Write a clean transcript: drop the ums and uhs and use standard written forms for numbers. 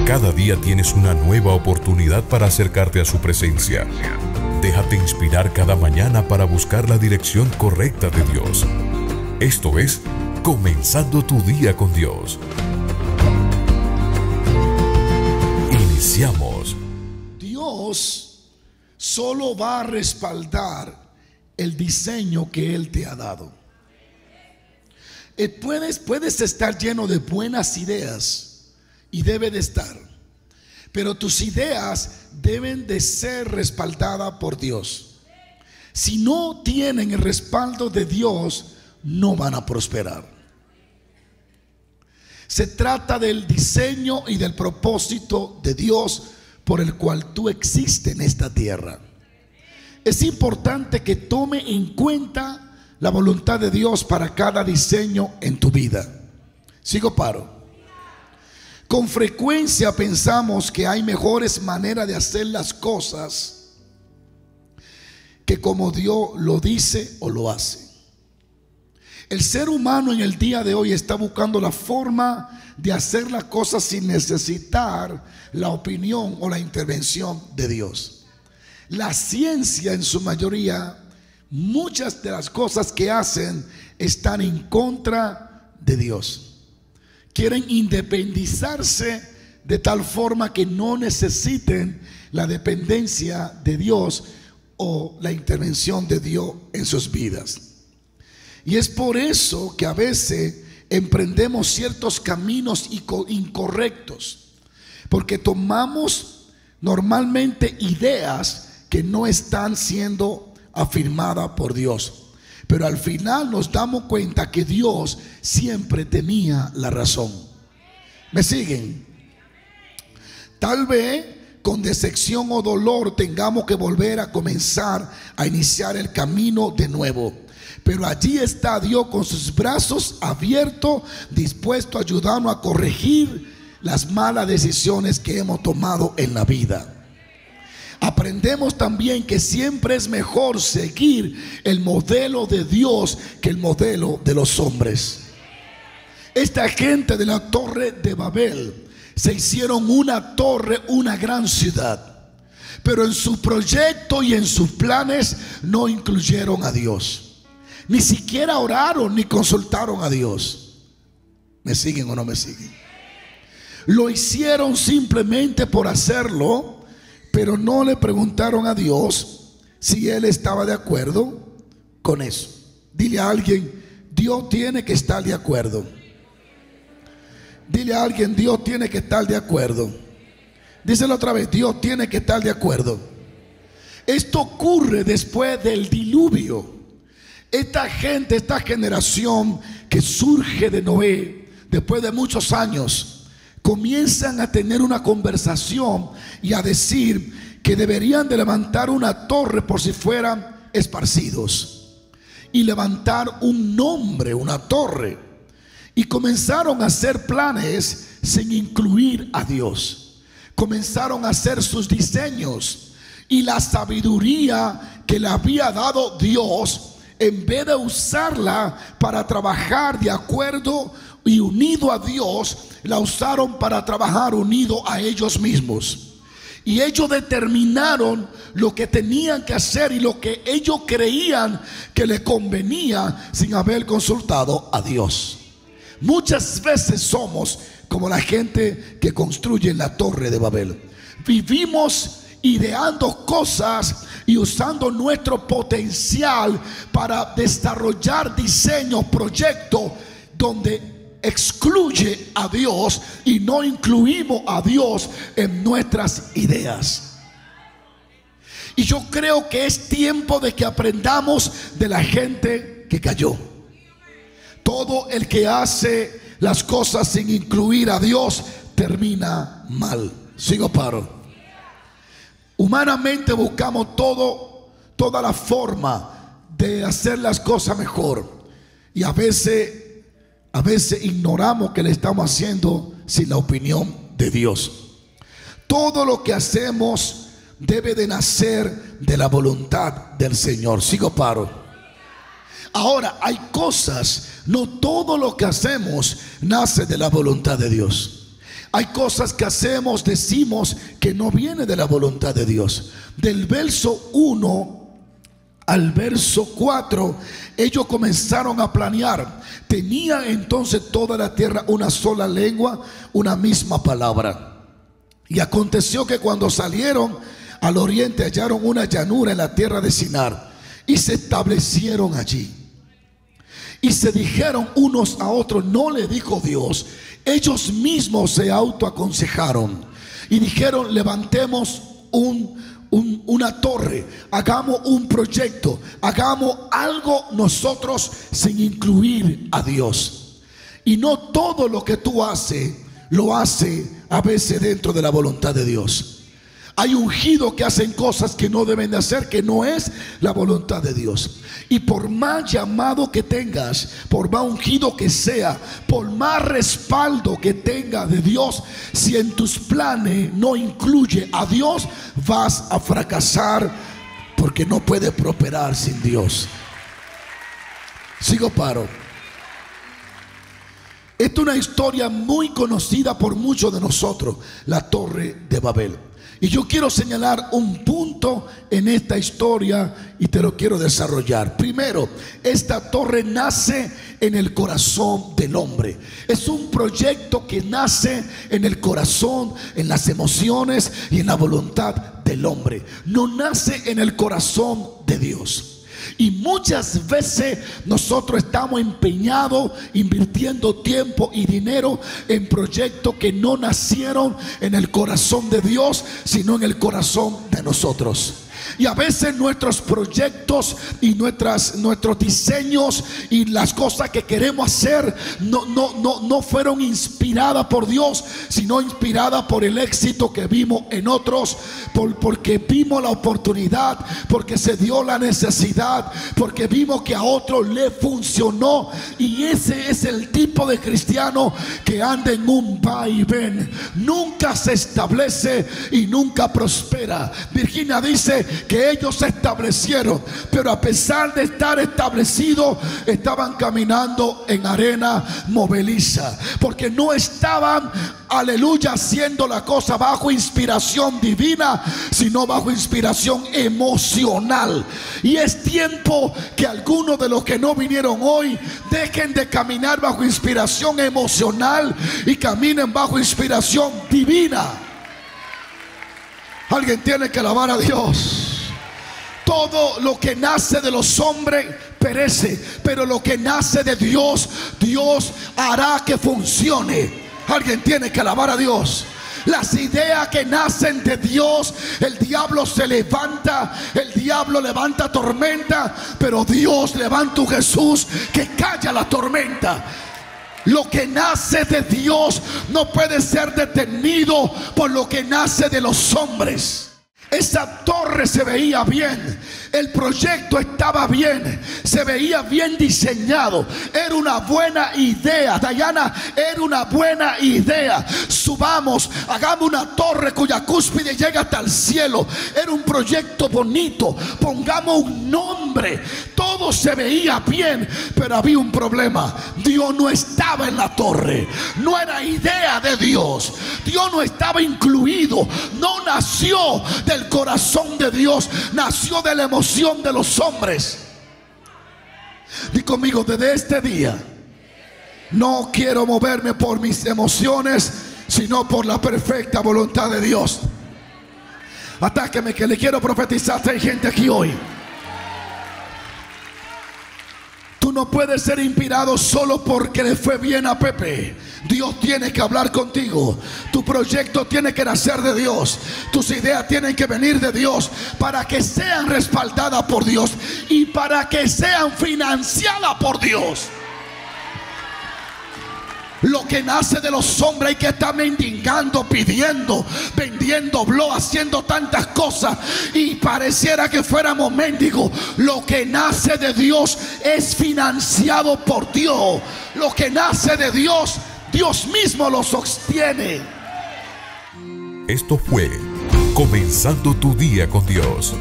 Cada día tienes una nueva oportunidad para acercarte a su presencia. Déjate inspirar cada mañana para buscar la dirección correcta de Dios. Esto es Comenzando tu día con Dios. Iniciamos. Dios solo va a respaldar el diseño que Él te ha dado. Puedes estar lleno de buenas ideas, y debe de estar, pero tus ideas deben de ser respaldadas por Dios. Si no tienen el respaldo de Dios, no van a prosperar. Se trata del diseño y del propósito de Dios por el cual tú existes en esta tierra. Es importante que tome en cuenta la voluntad de Dios para cada diseño en tu vida. Sigo paro. Con frecuencia pensamos que hay mejores maneras de hacer las cosas que como Dios lo dice o lo hace. El ser humano en el día de hoy está buscando la forma de hacer las cosas sin necesitar la opinión o la intervención de Dios. La ciencia, en su mayoría, muchas de las cosas que hacen están en contra de Dios. Quieren independizarse de tal forma que no necesiten la dependencia de Dios o la intervención de Dios en sus vidas. Y es por eso que a veces emprendemos ciertos caminos incorrectos, porque tomamos normalmente ideas que no están siendo afirmadas por Dios. Pero al final nos damos cuenta que Dios siempre tenía la razón. ¿Me siguen? Tal vez con decepción o dolor tengamos que volver a comenzar a iniciar el camino de nuevo. Pero allí está Dios con sus brazos abiertos, dispuesto a ayudarnos a corregir las malas decisiones que hemos tomado en la vida. Aprendemos también que siempre es mejor seguir el modelo de Dios que el modelo de los hombres. Esta gente de la Torre de Babel se hicieron una torre, una gran ciudad, pero en su proyecto y en sus planes no incluyeron a Dios. Ni siquiera oraron ni consultaron a Dios. ¿Me siguen o no me siguen? Lo hicieron simplemente por hacerlo, pero no le preguntaron a Dios si Él estaba de acuerdo con eso. Dile a alguien: Dios tiene que estar de acuerdo. Dile a alguien: Dios tiene que estar de acuerdo. Díselo otra vez: Dios tiene que estar de acuerdo. Esto ocurre después del diluvio. Esta gente, esta generación que surge de Noé, después de muchos años, comienzan a tener una conversación y a decir que deberían de levantar una torre por si fueran esparcidos, y levantar un nombre, una torre, y comenzaron a hacer planes sin incluir a Dios. Comenzaron a hacer sus diseños, y la sabiduría que le había dado Dios, en vez de usarla para trabajar de acuerdo y unido a Dios, la usaron para trabajar unido a ellos mismos. Y ellos determinaron lo que tenían que hacer y lo que ellos creían que les convenía sin haber consultado a Dios. Muchas veces somos como la gente que construye la Torre de Babel. Vivimos ideando cosas y usando nuestro potencial para desarrollar diseños, proyectos donde excluye a Dios y no incluimos a Dios en nuestras ideas. Y yo creo que es tiempo de que aprendamos de la gente que cayó. Todo el que hace las cosas sin incluir a Dios termina mal. Sigo paro. Humanamente buscamos toda la forma de hacer las cosas mejor, y a veces ignoramos que le estamos haciendo sin la opinión de Dios. Todo lo que hacemos debe de nacer de la voluntad del Señor. Sigo paro. Ahora, hay cosas, no todo lo que hacemos nace de la voluntad de Dios. Hay cosas que hacemos, decimos que no viene de la voluntad de Dios. Del verso 1 al verso 4, ellos comenzaron a planear. Tenía entonces toda la tierra una sola lengua, una misma palabra. Y aconteció que cuando salieron al oriente hallaron una llanura en la tierra de Sinar y se establecieron allí. Y se dijeron unos a otros, no le dijo Dios. Ellos mismos se autoaconsejaron y dijeron, levantemos una torre, hagamos un proyecto, hagamos algo nosotros sin incluir a Dios. Y no todo lo que tú haces, lo hace a veces dentro de la voluntad de Dios. Hay ungidos que hacen cosas que no deben de hacer, que no es la voluntad de Dios. Y por más llamado que tengas, por más ungido que sea, por más respaldo que tenga de Dios, si en tus planes no incluye a Dios, vas a fracasar, porque no puedes prosperar sin Dios. Sigo paro. Esta es una historia muy conocida por muchos de nosotros, la Torre de Babel. Y yo quiero señalar un punto en esta historia y te lo quiero desarrollar. Primero, esta torre nace en el corazón del hombre. Es un proyecto que nace en el corazón, en las emociones y en la voluntad del hombre. No nace en el corazón de Dios. Y muchas veces nosotros estamos empeñados, invirtiendo tiempo y dinero en proyectos que no nacieron en el corazón de Dios, sino en el corazón de nosotros. Y a veces nuestros proyectos y nuestros diseños y las cosas que queremos hacer no fueron inspiradas por Dios, sino inspiradas por el éxito que vimos en otros, porque vimos la oportunidad, porque se dio la necesidad, porque vimos que a otros le funcionó. Y ese es el tipo de cristiano que anda en un va y ven, nunca se establece y nunca prospera. Virginia dice que ellos se establecieron, pero a pesar de estar establecidos, estaban caminando en arena movediza, porque no estaban, aleluya, haciendo la cosa bajo inspiración divina, sino bajo inspiración emocional. Y es tiempo que algunos de los que no vinieron hoy dejen de caminar bajo inspiración emocional y caminen bajo inspiración divina. Alguien tiene que alabar a Dios. Todo lo que nace de los hombres perece, pero lo que nace de Dios, Dios hará que funcione. Alguien tiene que alabar a Dios. Las ideas que nacen de Dios, el diablo se levanta, el diablo levanta tormenta, pero Dios levanta un Jesús que calla la tormenta. Lo que nace de Dios no puede ser detenido por lo que nace de los hombres. Esa torre se veía bien, el proyecto estaba bien, se veía bien diseñado, era una buena idea. Diana, era una buena idea. Subamos, hagamos una torre cuya cúspide llega hasta el cielo. Era un proyecto bonito, pongamos un nombre. Todo se veía bien, pero había un problema. Dios no estaba en la torre, no era idea de Dios. Dios no estaba incluido, no nació del corazón de Dios, nació de la emoción de los hombres. Di conmigo, desde este día no quiero moverme por mis emociones, sino por la perfecta voluntad de Dios. Atáqueme, que le quiero profetizar. Hay gente aquí hoy. Tú no puedes ser inspirado solo porque le fue bien a Pepe. Dios tiene que hablar contigo. Tu proyecto tiene que nacer de Dios. Tus ideas tienen que venir de Dios, para que sean respaldadas por Dios y para que sean financiadas por Dios. Lo que nace de los hombres hay que estar mendigando, pidiendo, vendiendo blog, haciendo tantas cosas y pareciera que fuéramos mendigos. Lo que nace de Dios es financiado por Dios. Lo que nace de Dios, Dios mismo lo sostiene. Esto fue Comenzando tu Día con Dios.